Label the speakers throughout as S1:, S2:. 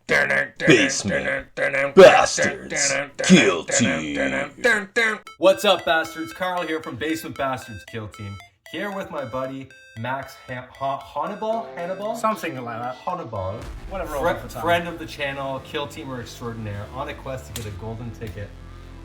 S1: Basement Bastards Killteam.
S2: What's up, bastards? Carl here from Basement Bastards Killteam. Here with my buddy Max Honiball?
S3: Something like that.
S2: Honiball.
S3: Whatever.
S2: Friend of the channel, Killteamer extraordinaire, on a quest to get a golden ticket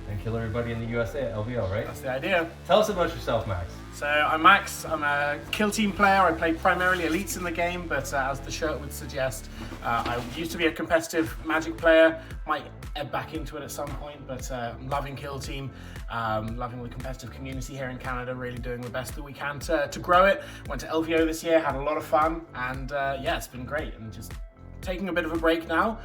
S2: and kill everybody in the USA at LVL, right?
S3: That's the idea.
S2: Tell us about yourself, Max.
S3: So I'm Max. I'm a kill team player. I play primarily elites in the game, but as the shirt would suggest, I used to be a competitive Magic player. Might ebb back into it at some point, but I'm loving kill team. Loving the competitive community here in Canada. Really doing the best that we can to grow it. Went to LVO this year, had a lot of fun, and yeah, it's been great. And just taking a bit of a break now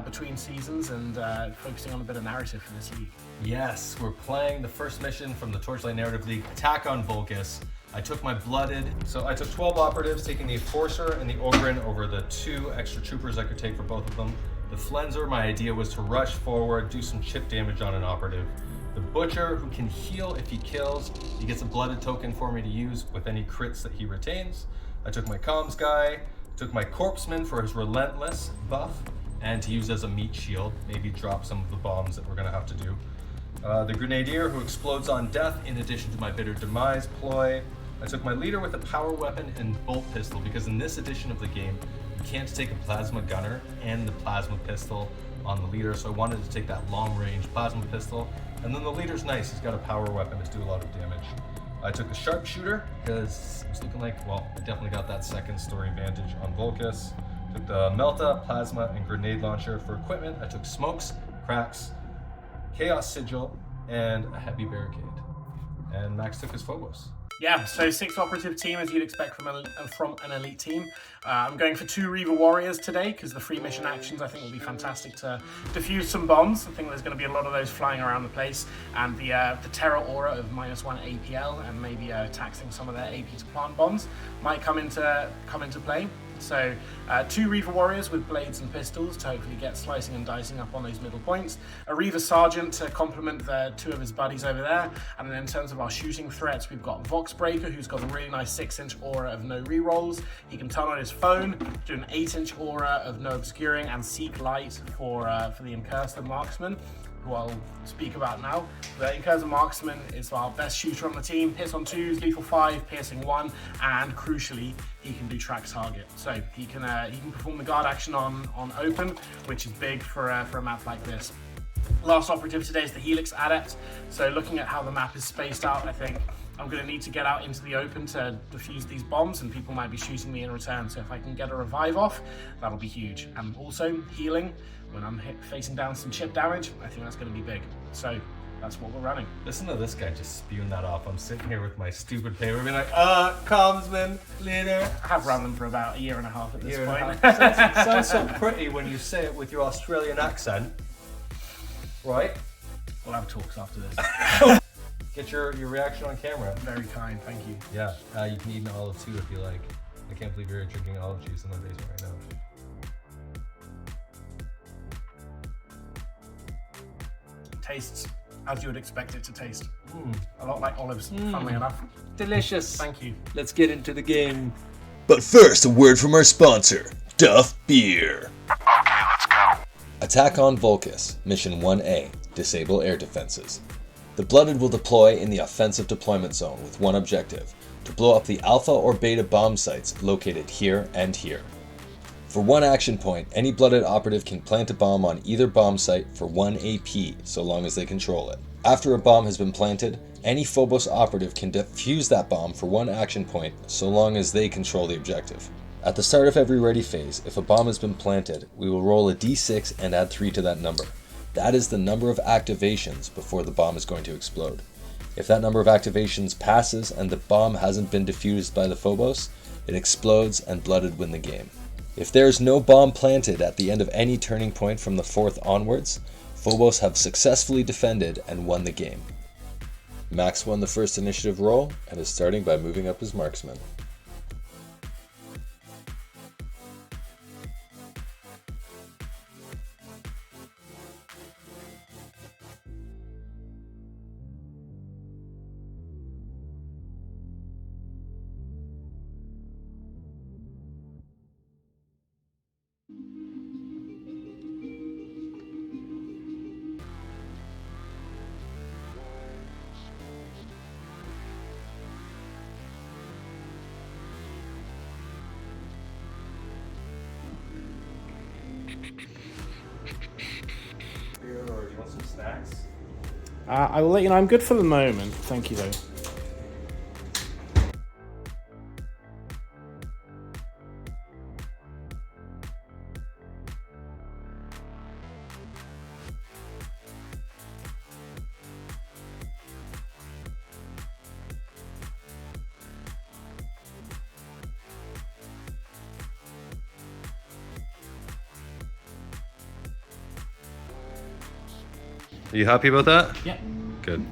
S3: between seasons and focusing on a bit of narrative for this league.
S2: Yes, we're playing the first mission from the Torchlight Narrative League, Attack on Volkus. I took my blooded, so I took 12 operatives, taking the Enforcer and the Ogren over the 2 extra troopers I could take for both of them. The Flenser, my idea was to rush forward, do some chip damage on an operative. The Butcher, who can heal if he kills, he gets a blooded token for me to use with any crits that he retains. I took my Comms guy, took my Corpseman for his Relentless buff, and to use as a meat shield, maybe drop some of the bombs that we're gonna have to do. The Grenadier, who explodes on death in addition to my Bitter Demise ploy. I took my leader with a power weapon and bolt pistol because in this edition of the game, you can't take a plasma gunner and the plasma pistol on the leader, so I wanted to take that long range plasma pistol. And then the leader's nice, he's got a power weapon to do a lot of damage. I took the Sharpshooter because it was looking like, well, I definitely got that second story advantage on Volkus. Took the Melta, Plasma, and Grenade Launcher. For equipment, I took Smokes, Cracks, Chaos Sigil, and a Heavy Barricade. And Max took his Phobos.
S3: Yeah, so 6 operative team as you'd expect from an elite team. I'm going for 2 Reaver Warriors today because the free mission actions I think will be fantastic to diffuse some bombs. I think there's going to be a lot of those flying around the place, and the Terror Aura of -1 APL and maybe taxing some of their AP to plant bombs might come into play. So 2 Reaver Warriors with blades and pistols to hopefully get slicing and dicing up on those middle points. A Reaver Sergeant to complement the 2 of his buddies over there. And then in terms of our shooting threats, we've got Voxbreaker, who's got a really nice 6-inch aura of no rerolls. He can turn on his phone, do an 8-inch aura of no obscuring, and Seek Light for the Incursed Marksman, who I'll speak about now. The Incursed Marksman is our best shooter on the team. Hits on 2s, lethal 5, piercing 1, and crucially, he can do track target. So he can perform the guard action on open, which is big for a map like this. Last operative today is the Helix Adept. So looking at how the map is spaced out, I think I'm going to need to get out into the open to defuse these bombs, and people might be shooting me in return. So if I can get a revive off, that'll be huge. And also healing when I'm facing down some chip damage, I think that's going to be big. So that's what we're running.
S2: Listen to this guy just spewing that off. I'm sitting here with my stupid paper being like, Commsman, leader.
S3: I have run them for about a year and a half at this point.
S2: Sounds so pretty when you say it with your Australian accent. Right?
S3: We'll have talks after this.
S2: Get your reaction on camera.
S3: Very kind, thank you.
S2: Yeah, you can eat an olive too if you like. I can't believe you're drinking olive juice in the basement right now.
S3: Tastes as you would expect it to taste. A lot like olives, funnily enough.
S2: Delicious.
S3: Thank you.
S2: Let's get into the game.
S1: But first, a word from our sponsor, Duff Beer.
S4: Okay, let's go.
S1: Attack on Volkus, Mission 1A, Disable Air Defenses. The Blooded will deploy in the offensive deployment zone with one objective, to blow up the Alpha or Beta bomb sites located here and here. For 1 action point, any Blooded operative can plant a bomb on either bomb site for 1 AP, so long as they control it. After a bomb has been planted, any Phobos operative can defuse that bomb for 1 action point, so long as they control the objective. At the start of every ready phase, if a bomb has been planted, we will roll a d6 and add 3 to that number. That is the number of activations before the bomb is going to explode. If that number of activations passes and the bomb hasn't been defused by the Phobos, it explodes and Blooded win the game. If there is no bomb planted at the end of any turning point from the 4th onwards, Phobos have successfully defended and won the game. Max won the first initiative roll and is starting by moving up his marksman.
S3: I will let you know I'm good for the moment. Thank you, though.
S2: Are you happy about that?
S3: Yeah.
S2: Good.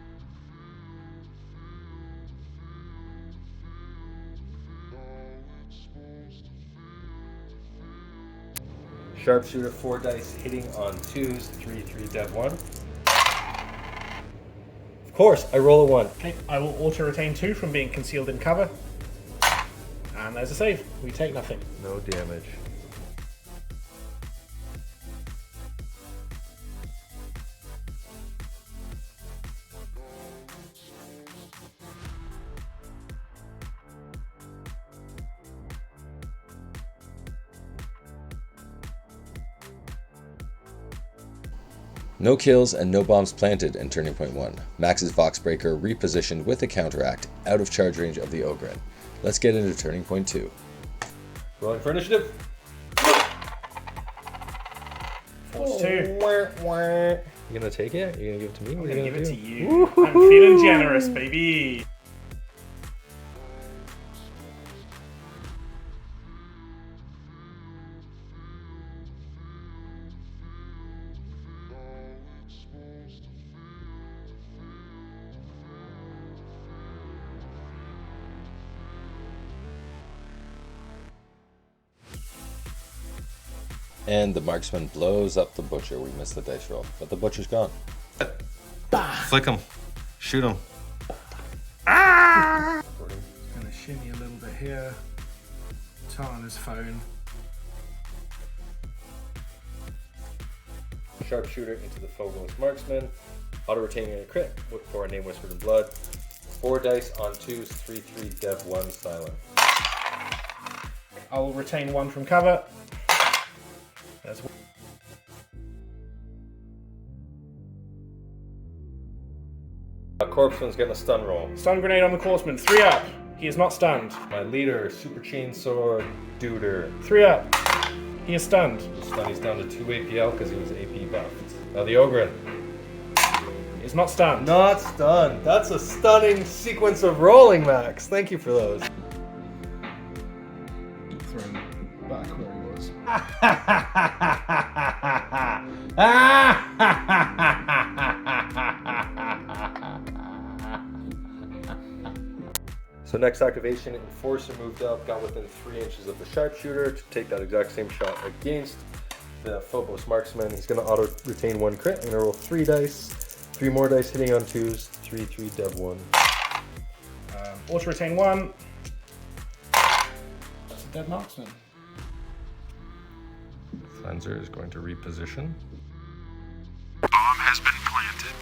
S2: Sharpshooter, 4 dice, hitting on 2s, 3, dev 1. Of course, I roll a 1.
S3: Okay, I will auto-retain 2 from being concealed in cover. And there's a save. We take nothing.
S2: No damage.
S1: No kills and no bombs planted in Turning Point 1. Max's Voxbreaker repositioned with a counteract out of charge range of the Ogren. Let's get into Turning Point 2.
S2: Rolling for initiative.
S3: Force 2.
S2: You gonna take it? You gonna give it to me?
S3: I'm
S2: What are
S3: gonna
S2: you
S3: give it to
S2: do?
S3: you. I'm feeling generous, baby.
S1: And the marksman blows up the butcher. We missed the dice roll, but the butcher's gone.
S2: Flick him. Shoot him.
S3: Gonna shimmy a little bit here. Turn on his phone.
S2: Sharpshooter into the Phobos marksman. Auto retaining a crit for a name whispered in blood. 4 dice on 2s, 3, dev 1, silent.
S3: I will retain 1 from cover. There's
S2: Corpseman's getting a stun roll.
S3: stun grenade on the Corpseman. 3 up. He is not stunned.
S2: My leader, Super Chainsaw Duder.
S3: 3 up. He is stunned.
S2: He's down to 2 APL because he was AP buffed. Now the Ogre.
S3: He is not stunned.
S2: Not stunned. That's a stunning sequence of rolling, Max. Thank you for those.
S3: Throw him back where he was.
S2: So next activation, Enforcer moved up, got within 3 inches of the Sharpshooter to take that exact same shot against the Phobos Marksman. He's going to auto retain 1 crit. I'm going to roll 3 dice, 3 more dice hitting on 2s, 3, dev 1.
S3: Auto retain 1. That's a dead marksman.
S2: Cleanser is going to reposition.
S4: Bomb has been planted.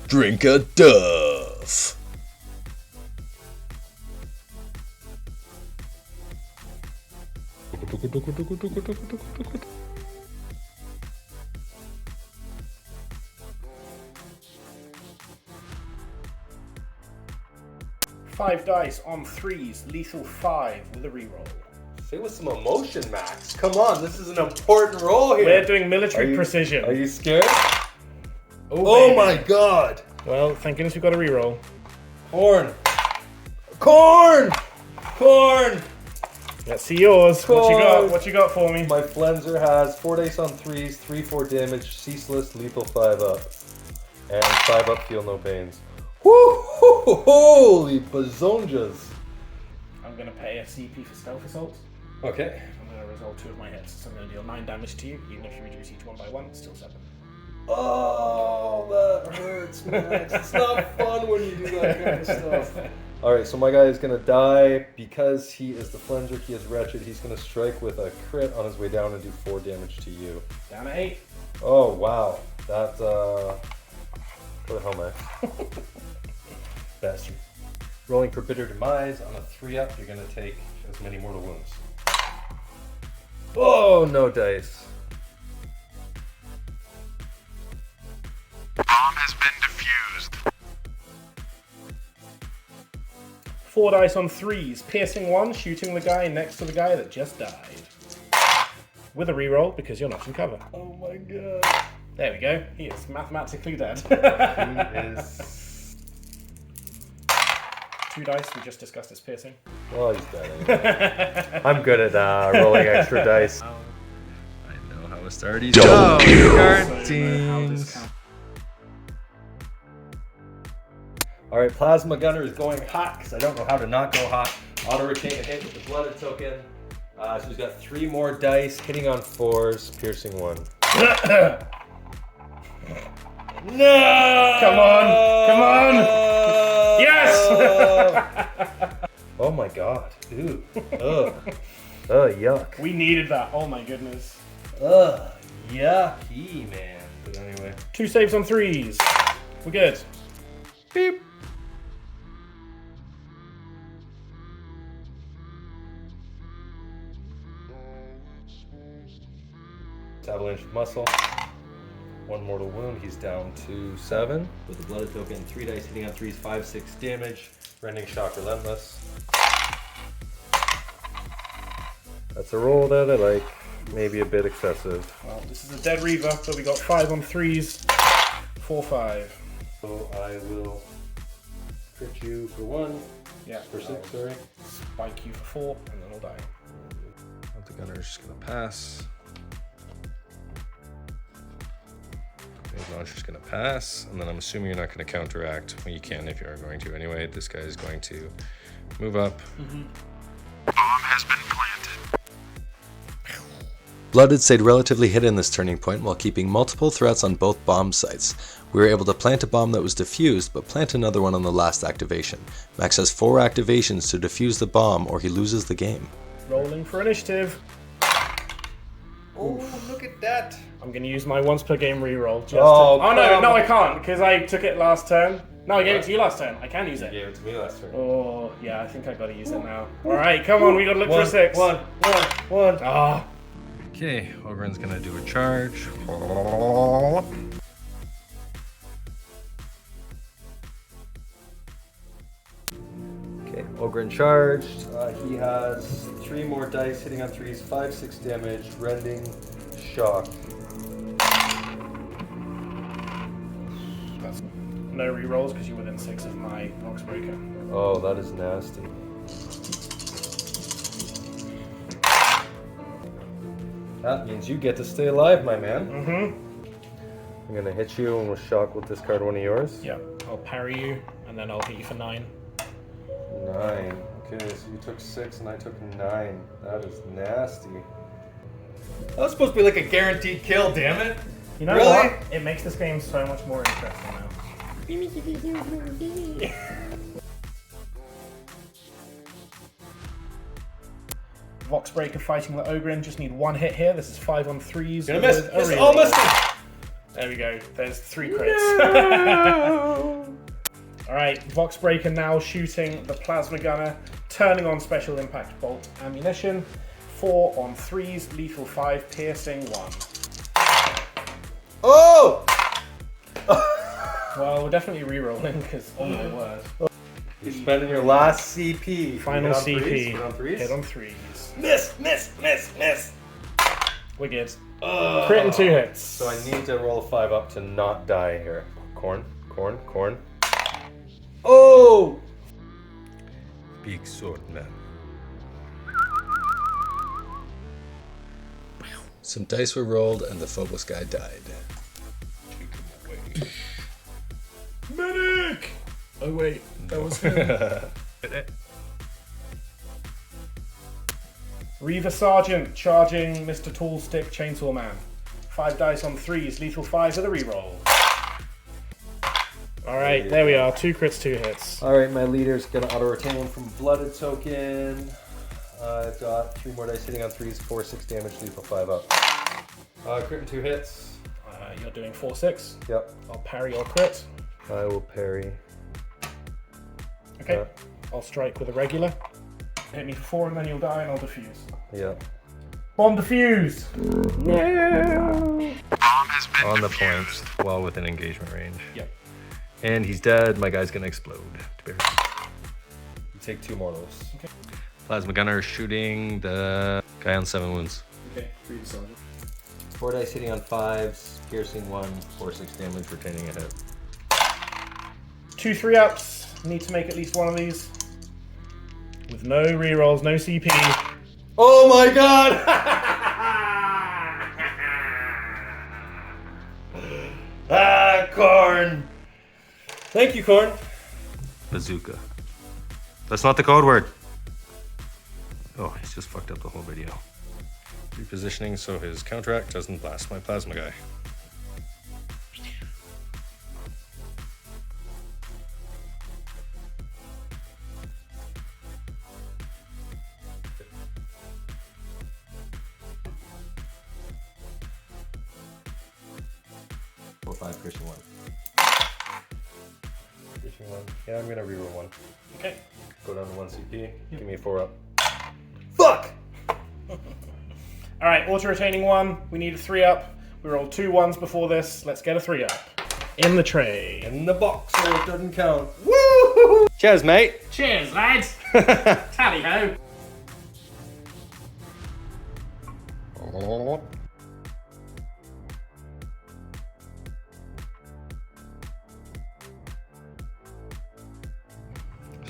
S1: Drink a Duff.
S3: Five dice on 3s, lethal 5 with a reroll.
S2: Say with some emotion, Max. Come on, this is an important roll here.
S3: We're doing military precision.
S2: Are you scared?
S3: Oh
S2: Oh my god!
S3: Well, thank goodness we got a reroll.
S2: Corn! Corn! Corn!
S3: Let's see yours. What you got?
S2: Corn.
S3: What you got for me?
S2: My Flenser has 4 dice on 3s, 3, damage, ceaseless, lethal 5 up. And 5 up, feel no pains. Woo! Holy bazonjas!
S3: I'm gonna pay a CP for stealth assault.
S2: Okay.
S3: I'm gonna resolve 2 of my hits, so I'm gonna deal 9 damage to you, even if you reduce each one by 1, it's still 7.
S2: Oh, that hurts, Max. It's not fun when you do that kind of stuff. Alright, so my guy is going to die. Because he is the Flenser, he is wretched. He's going to strike with a crit on his way down and do 4 damage to you.
S3: Down to 8.
S2: Oh, wow. That, what the hell, Max? Bastard. Rolling for bitter demise. On a 3-up, you're gonna take as many mortal wounds. Oh, no dice.
S4: Bomb has been defused.
S3: 4 dice on 3s. Piercing 1, shooting the guy next to the guy that just died. With a reroll because you're not in cover.
S2: Oh my god.
S3: There we go. He is mathematically dead.
S2: He is...
S3: 2 dice, we just discussed his piercing.
S2: Well, he's dead anyway. I'm good at rolling extra dice. I know how to start these card teams. Alright, Plasma Gunner is going hot because I don't know how to not go hot. Auto retain a hit with the Blooded token. So he's got 3 more dice, hitting on 4s, piercing 1. No!
S3: Come on! Yes!
S2: Oh my god. Ooh. Ugh. Ugh, yuck.
S3: We needed that. Oh my goodness.
S2: Ugh. Yucky, man. But anyway.
S3: 2 saves on 3s. We're good.
S2: Beep. Avalanche of muscle. 1 mortal wound. He's down to 7. With the Blooded token, 3 dice hitting on 3s, 5-6 damage. Rending Shock Relentless. That's a roll that I like. Maybe a bit excessive.
S3: Well, this is a dead Reaver, so we got 5 on 3s. 4-5.
S2: So I will crit you for 1.
S3: Yeah.
S2: For 6, sorry.
S3: Spike you for 4, and then I'll die.
S2: The Gunner's just gonna pass. The launcher's gonna pass, and then I'm assuming you're not gonna counteract. Well, you can if you are going to anyway. This guy is going to move up.
S4: Bomb has been planted.
S1: Blooded stayed relatively hidden this turning point while keeping multiple threats on both bomb sites. We were able to plant a bomb that was defused, but plant another one on the last activation. Max has 4 activations to defuse the bomb or he loses the game.
S3: Rolling for initiative.
S2: Oh, look at that!
S3: I'm going to use my once per game reroll. Just
S2: Oh,
S3: no, I can't, because I took it last turn. No, I gave it to you last turn. I can use
S2: You
S3: it.
S2: gave it to me last turn.
S3: Oh, yeah, I think I got to use it now. Alright, come on, we got to look for a 6.
S2: One.
S3: Ah.
S2: Okay, Ogren's gonna do a charge. Okay, Ogren charged. He has 3 more dice, hitting on 3s, 5-6 damage, rending, shock.
S3: That's no rerolls because you're within 6 of my box breaker.
S2: Oh, that is nasty. That means you get to stay alive, my man.
S3: Mm-hmm.
S2: I'm gonna hit you and we'll shock with discard one of yours.
S3: Yeah, I'll parry you, and then I'll hit you for 9.
S2: 9. Okay, so you took 6 and I took 9. That is nasty. That was supposed to be like a guaranteed kill, damn it.
S3: You know
S2: Really?
S3: what? It makes this game so much more interesting now. Voxbreaker fighting the Ogren. Just need 1 hit here. This is 5 on 3s.
S2: Gonna miss.
S3: with a reroll.
S2: Almost.
S3: There we go. There's 3 crits. Alright, Voxbreaker now shooting the Plasma Gunner, turning on Special Impact Bolt ammunition. 4 on 3s, lethal 5, piercing 1.
S2: Oh!
S3: Well, we're definitely re-rolling because, oh my word.
S2: You're spending your last CP.
S3: Final
S2: Hit on
S3: CP.
S2: Hit on 3s?
S3: Hit on 3s.
S2: Miss.
S3: We're good. Crit and 2 hits.
S2: So I need to roll a 5 up to not die here. Corn. Oh! Big sword man.
S1: Some dice were rolled and the Phobos guy died.
S3: Medic! Oh wait, that was him. Reaver Sergeant charging Mr. Tallstick Chainsaw Man. 5 dice on 3s, lethal 5 with a reroll. Alright, there we are. 2 crits, 2 hits.
S2: Alright, my leader's gonna auto-retain one from Blooded token. I've got 3 more dice hitting on 3s, 4-6 damage, lethal 5 up. Crit and 2 hits.
S3: You're doing 4-6.
S2: Yep.
S3: I'll parry your crit.
S2: I will parry.
S3: Okay. I'll strike with a regular. Hit me for 4 and then you'll die and I'll diffuse.
S2: Yeah.
S3: Bomb diffuse! No!
S4: Bomb has been
S2: On the
S4: defused.
S2: point, well within engagement range.
S3: Yep.
S2: And he's dead. My guy's gonna explode. You take 2 more of those.
S3: Okay.
S2: Plasma gunner shooting the guy on 7 wounds.
S3: Okay, 3 to Sergeant.
S2: 4 dice hitting on 5s, piercing 1, 4/6 damage, retaining a hit.
S3: 2 3-ups. Need to make at least one of these. With no rerolls, no CP.
S2: Oh my god! Ah, corn! Thank you, corn. Bazooka. That's not the code word. Oh, he's just fucked up the whole video. Repositioning so his counteract doesn't blast my plasma guy. Or 5 piercing 1. Piercing 1. Yeah, I'm gonna reroll 1.
S3: Okay.
S2: Go down to 1 CP. Give me a 4-up. Fuck!
S3: Alright, auto-retaining 1. We need a 3-up. We rolled 2 1s before this. Let's get a 3-up. In the tray.
S2: In the box, so it doesn't count. Woo! Cheers, mate.
S3: Cheers, lads! Tally ho!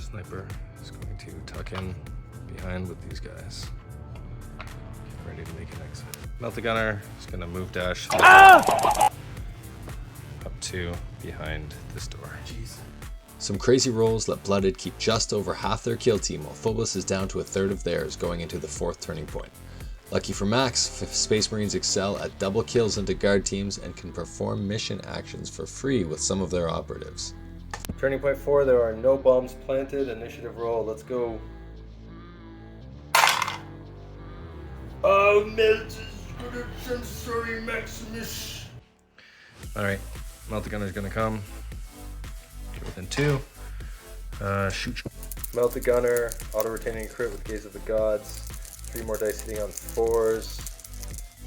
S2: Sniper is going to tuck in behind with these guys. Get ready to make an exit. Melt the gunner is going to move dash up to behind this door.
S1: Some crazy rolls let Blooded keep just over half their kill team, while Phobos is down to a third of theirs going into the 4th turning point. Lucky for Max, Space Marines excel at double kills into guard teams and can perform mission actions for free with some of their operatives.
S2: Turning point 4, there are no bombs planted. Initiative roll, let's go. Oh, sensory Maximus. Alright, Melt the Gunner's gonna come. Get within 2. Shoot. Melt the Gunner, auto-retaining crit with Gaze of the Gods. 3 more dice hitting on 4s.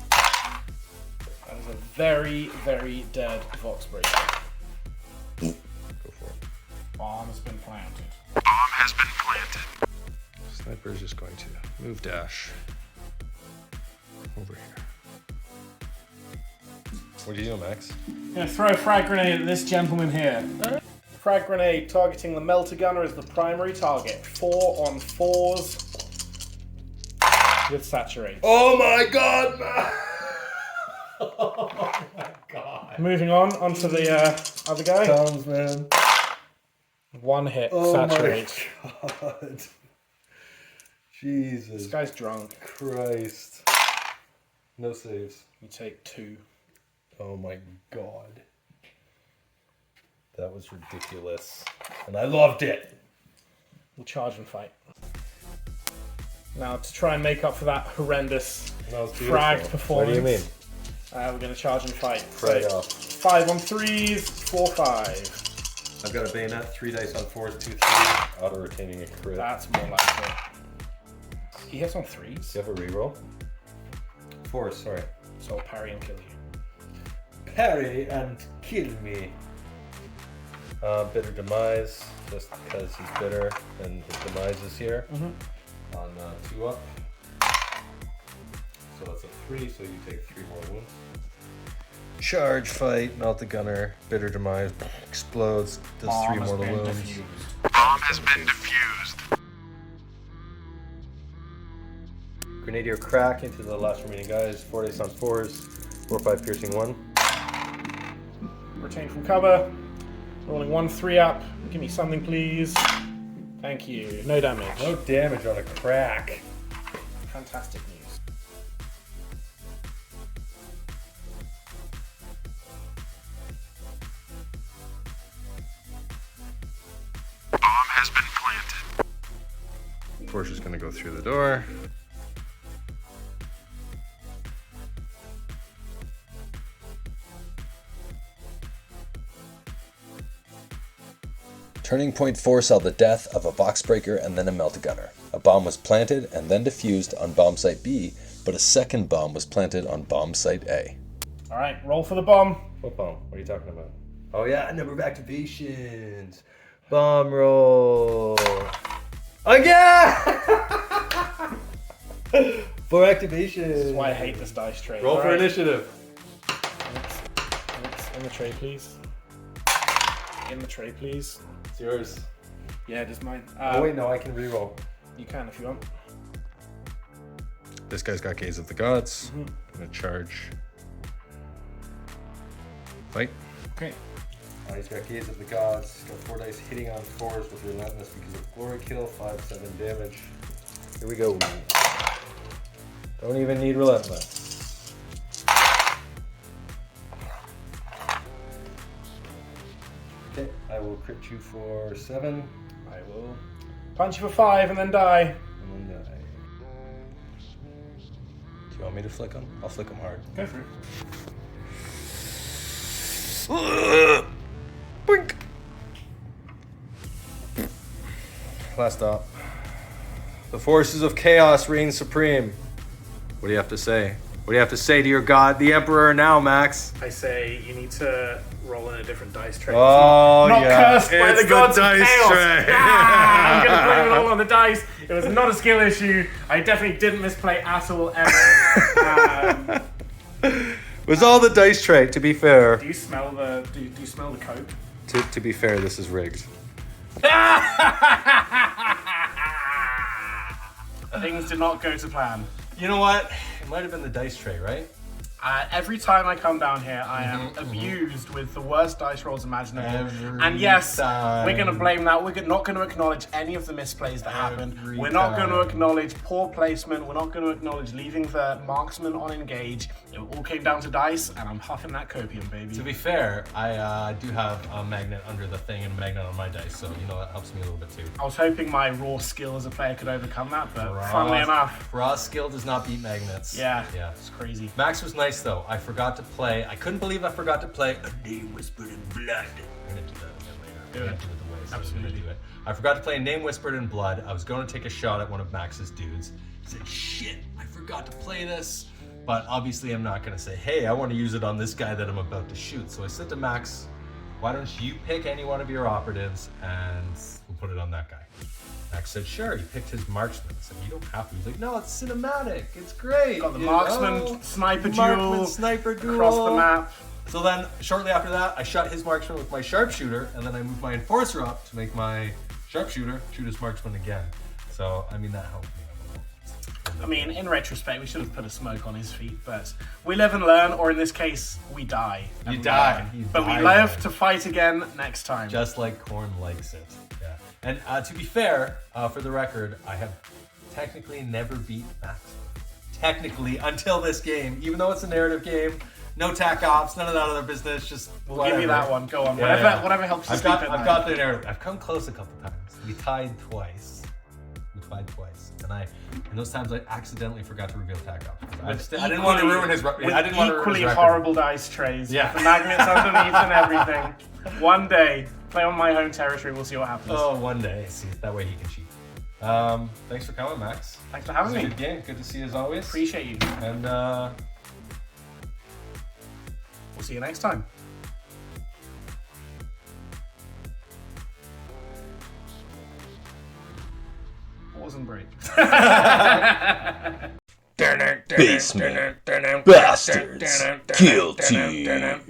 S3: That is a very, very dead Vox breaker.
S2: Go for it.
S3: Bomb has been planted.
S4: Bomb has been planted.
S2: Sniper's just going to move dash over here. What are you doing, Max?
S3: I'm gonna throw a frag grenade at this gentleman here. Frag grenade targeting the Melter Gunner as the primary target. 4 on 4s with saturate.
S2: Oh my god, man! Oh my god.
S3: Moving onto the other guy.
S2: Comes, man.
S3: 1 hit,
S2: Oh
S3: saturate.
S2: my god. Jesus
S3: This guy's drunk.
S2: Christ. No saves.
S3: You take 2.
S2: Oh my god. That was ridiculous. And I loved it.
S3: We'll charge and fight. Now to try and make up for that horrendous
S2: That was
S3: fragged performance.
S2: What do you mean?
S3: We're going to charge and fight.
S2: Right
S3: So,
S2: off.
S3: 5 on 3s, 4 5.
S2: I've got a bayonet, 3 dice on 4s, 2 3. Auto retaining a crit.
S3: That's more like it. He hits on 3s,
S2: Do you have a reroll? 4s, sorry.
S3: so I'll parry and kill you.
S2: Parry and kill me. Bitter demise, just because he's bitter and his demise is here. On 2 up. So that's a 3, so you take 3 more wounds. Charge fight, Melt the Gunner, bitter demise, explodes, does 3
S3: Bomb has
S2: mortal
S3: been
S2: wounds.
S3: defused.
S4: Bomb has been defused.
S2: Grenadier crack into the last remaining guys, 4 dice on 4s, 4 5 piercing 1.
S3: Retain from cover. Rolling 1 3 up. Give me something, please. Thank you. No damage.
S2: No damage on a crack.
S3: Fantastic news.
S4: Bomb has been planted.
S2: Porsche is going to go through the door.
S1: Turning point foresaw the death of a boxbreaker and then a melt-gunner. A bomb was planted and then defused on bomb site B, but a second bomb was planted on bomb site A.
S3: All right, roll for the bomb.
S2: What bomb? What are you talking about? Oh yeah, number of activations. Bomb roll. Again! 4 activations.
S3: This is why I hate this dice tray.
S2: Roll
S3: All
S2: for
S3: right.
S2: initiative.
S3: In the tray, please. In the tray, please.
S2: It's yours.
S3: Yeah, it is mine.
S2: Oh wait, no, I can reroll.
S3: You can if you want.
S2: This guy's got Gaze of the Gods. Gonna charge. Fight.
S3: Okay.
S2: He's got Gaze of the Gods. He's got 4 dice hitting on 4s with Relentless because of Glory Kill, 5-7 damage. Here we go. Don't even need Relentless. Okay, I will crit you for 7.
S3: I will punch you for 5 and then die.
S2: And then die. Do you want me to flick him? I'll flick him hard.
S3: Go for it.
S2: Boink. Last stop. The forces of chaos reign supreme. What do you have to say? What do you have to say to your god, the Emperor, now, Max?
S3: I say you need to roll in a different dice tray.
S2: Oh,
S3: Not
S2: yeah.
S3: cursed by
S2: It's
S3: the gods of
S2: dice
S3: chaos.
S2: tray.
S3: Ah, I'm gonna blame it all on the dice. It was not a skill issue. I definitely didn't misplay at all ever.
S2: It was all the dice tray, to be fair.
S3: Do you smell the? Do you smell the coke?
S2: To be fair, this is rigged.
S3: Things did not go to plan.
S2: You know what? It might have been the dice tray, right?
S3: Every time I come down here, I am abused with the worst dice rolls imaginable.
S2: Every
S3: And yes,
S2: time.
S3: we're going to blame that. We're not going to acknowledge any of the misplays that happened.
S2: Every
S3: We're not going to
S2: time.
S3: acknowledge poor placement. We're not going to acknowledge leaving the marksman on engage. It all came down to dice, and I'm huffing that copium, baby.
S2: To be fair, I do have a magnet under the thing and a magnet on my dice, so you know that helps me a little bit too.
S3: I was hoping my raw skill as a player could overcome that, but funnily enough,
S2: Raw skill does not beat magnets.
S3: yeah,
S2: Yeah.
S3: it's crazy.
S2: Max was nice though. I forgot to play. I couldn't believe I forgot to play A Name Whispered in Blood. I'm gonna do that again later.
S3: Do
S2: I'm
S3: it.
S2: gonna do it the way I said I was
S3: Absolutely.
S2: gonna do it. I forgot to play A Name Whispered in Blood. I was going to take a shot at one of Max's dudes. I said, shit, I forgot to play this. But obviously I'm not gonna say, hey, I want to use it on this guy that I'm about to shoot. So I said to Max, why don't you pick any one of your operatives and we'll put it on that guy. Max said, sure. He picked his marksman. I said, you don't have to. He's like, no, it's cinematic. It's great.
S3: Got the
S2: you
S3: marksman
S2: know?
S3: sniper
S2: Marksman
S3: duel
S2: sniper duel
S3: across the map.
S2: So then, shortly after that, I shot his marksman with my sharpshooter, and then I moved my enforcer up to make my sharpshooter shoot his marksman again. So, I mean, that helped me.
S3: I mean, in retrospect, we should have put a smoke on his feet, but we live and learn, or in this case, we die.
S2: You
S3: and
S2: die.
S3: learn.
S2: You
S3: But
S2: die,
S3: we live
S2: man.
S3: to fight again next time.
S2: Just like Korn likes it. Yeah. And to be fair, for the record, I have technically never beat Max. Technically, until this game, even though it's a narrative game, no tac ops, none of that other business. Just
S3: we'll give you that one. Go on.
S2: Yeah,
S3: Whatever helps you
S2: I've
S3: sleep
S2: got,
S3: at
S2: I've
S3: night.
S2: got the narrative. I've come close a couple times. We tied twice. And those times I accidentally forgot to reveal tac ops. I didn't want to ruin his.
S3: With
S2: I didn't want to ruin
S3: equally
S2: his record.
S3: horrible dice trays.
S2: Yeah.
S3: With the magnets underneath and everything. One day, play on my home territory. We'll see what happens.
S2: Oh, one day. See, that way he can cheat. Thanks for coming, Max.
S3: Thanks for having
S2: It was
S3: me.
S2: a good game. Good to see you as always.
S3: Appreciate you.
S2: And
S3: We'll see you next time. Wasn't great.
S1: Basement Bastards Kill Team.